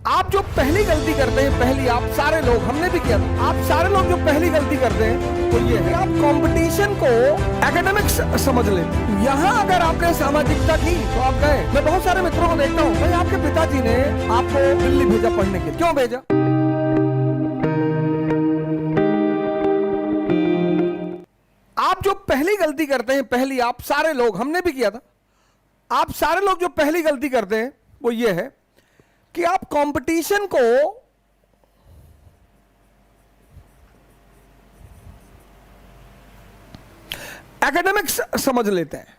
आप जो पहली गलती करते हैं, पहली आप सारे लोग, हमने भी किया था, आप सारे लोग जो पहली गलती करते हैं वो ये है, आप कंपटीशन को एकेडमिक्स समझ लेते हैं। यहाँ अगर आपने सामाजिकता की तो आप गए। मैं बहुत सारे मित्रों को देखता हूँ, भाई आपके पिताजी ने आपको दिल्ली भेजा पढ़ने के लिए, क्यों भेजा? आप जो पहली गलती करते हैं, पहली आप सारे लोग, हमने भी किया था, आप सारे लोग जो पहली गलती करते हैं वो ये है कि आप कंपटीशन को एकेडमिक्स समझ लेते हैं।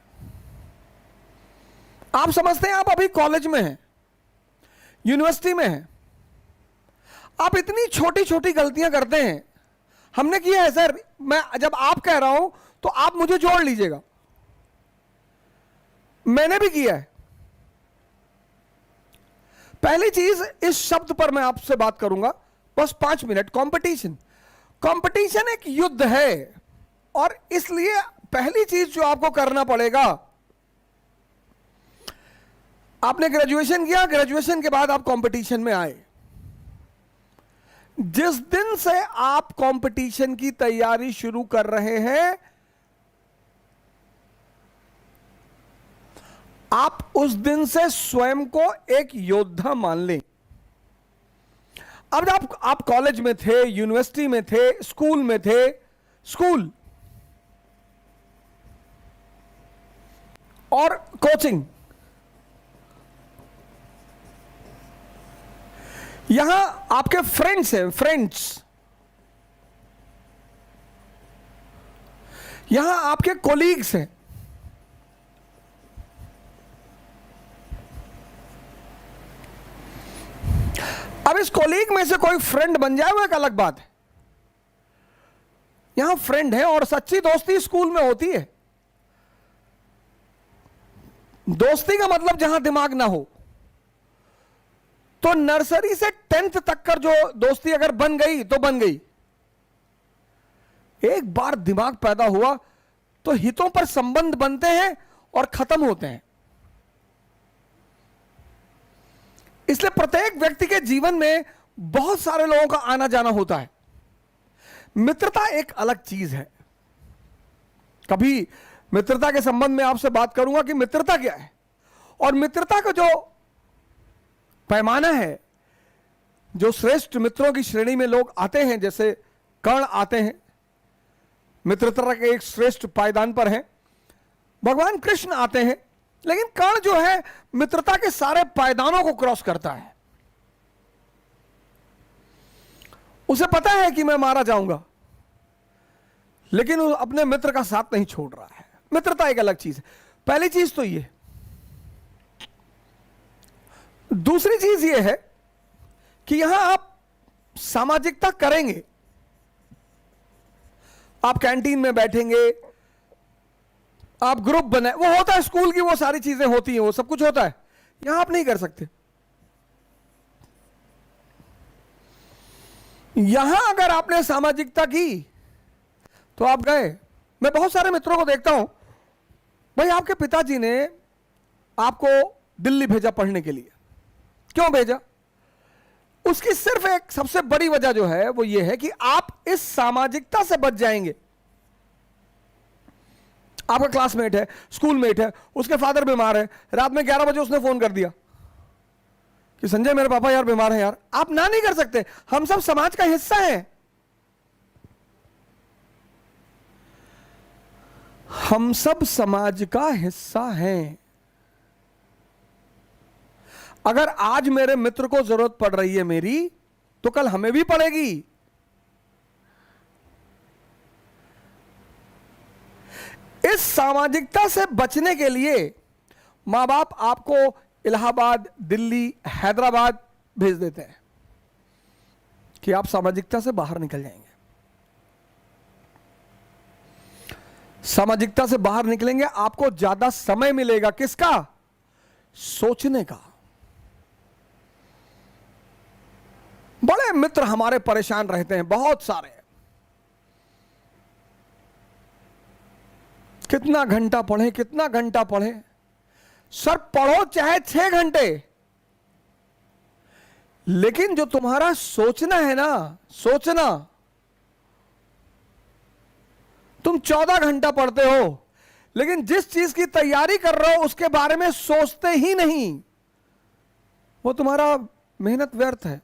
आप समझते हैं आप अभी कॉलेज में हैं, यूनिवर्सिटी में हैं, आप इतनी छोटी छोटी गलतियां करते हैं। हमने किया है सर, मैं जब आप कह रहा हूं तो आप मुझे जोड़ लीजिएगा, मैंने भी किया है। पहली चीज, इस शब्द पर मैं आपसे बात करूंगा बस 5 मिनट। कंपटीशन, कंपटीशन एक युद्ध है, और इसलिए पहली चीज जो आपको करना पड़ेगा, आपने ग्रेजुएशन किया, ग्रेजुएशन के बाद आप कंपटीशन में आए। जिस दिन से आप कंपटीशन की तैयारी शुरू कर रहे हैं, आप उस दिन से स्वयं को एक योद्धा मान लें। अब जब आप कॉलेज में थे, यूनिवर्सिटी में थे, स्कूल में थे, स्कूल और कोचिंग, यहां आपके फ्रेंड्स हैं, फ्रेंड्स, यहां आपके कोलीग्स हैं। अब इस कोलीग में से कोई फ्रेंड बन जाए वो एक अलग बात है। यहां फ्रेंड है, और सच्ची दोस्ती स्कूल में होती है। दोस्ती का मतलब जहां दिमाग ना हो। तो नर्सरी से 10th तक का जो दोस्ती अगर बन गई तो बन गई। एक बार दिमाग पैदा हुआ तो हितों पर संबंध बनते हैं और खत्म होते हैं। इसलिए प्रत्येक व्यक्ति के जीवन में बहुत सारे लोगों का आना जाना होता है। मित्रता एक अलग चीज है। कभी मित्रता के संबंध में आपसे बात करूंगा कि मित्रता क्या है, और मित्रता का जो पैमाना है, जो श्रेष्ठ मित्रों की श्रेणी में लोग आते हैं, जैसे कर्ण आते हैं, मित्रता के एक श्रेष्ठ पायदान पर हैं। भगवान कृष्ण आते हैं, लेकिन कर्ण जो है मित्रता के सारे पायदानों को क्रॉस करता है। उसे पता है कि मैं मारा जाऊंगा, लेकिन वो अपने मित्र का साथ नहीं छोड़ रहा है। मित्रता एक अलग चीज है। पहली चीज तो ये। दूसरी चीज ये है कि यहां आप सामाजिकता करेंगे। आप कैंटीन में बैठेंगे, आप ग्रुप बनाए, वो होता है स्कूल की, वो सारी चीजें होती हैं, वो सब कुछ होता है। यहां आप नहीं कर सकते। यहां अगर आपने सामाजिकता की तो आप गए। मैं बहुत सारे मित्रों को देखता हूं, भाई आपके पिताजी ने आपको दिल्ली भेजा पढ़ने के लिए, क्यों भेजा? उसकी सिर्फ एक सबसे बड़ी वजह जो है वो ये है कि आप इस सामाजिकता से बच जाएंगे। आपका क्लासमेट है, स्कूलमेट है, उसके फादर बीमार है, रात में 11 बजे उसने फोन कर दिया कि संजय मेरे पापा यार बीमार हैं यार। आप ना नहीं कर सकते। हम सब समाज का हिस्सा हैं। हम सब समाज का हिस्सा हैं। अगर आज मेरे मित्र को जरूरत पड़ रही है मेरी, तो कल हमें भी पड़ेगी। इस सामाजिकता से बचने के लिए मां बाप आपको इलाहाबाद, दिल्ली, हैदराबाद भेज देते हैं कि आप सामाजिकता से बाहर निकल जाएंगे। सामाजिकता से बाहर निकलेंगे, आपको ज्यादा समय मिलेगा। किसका? सोचने का। बड़े मित्र हमारे परेशान रहते हैं, बहुत सारे। कितना घंटा पढ़े, कितना घंटा पढ़े। सर पढ़ो चाहे 6 घंटे, लेकिन जो तुम्हारा सोचना है ना, सोचना, तुम 14 घंटा पढ़ते हो लेकिन जिस चीज की तैयारी कर रहे हो उसके बारे में सोचते ही नहीं, वो तुम्हारा मेहनत व्यर्थ है।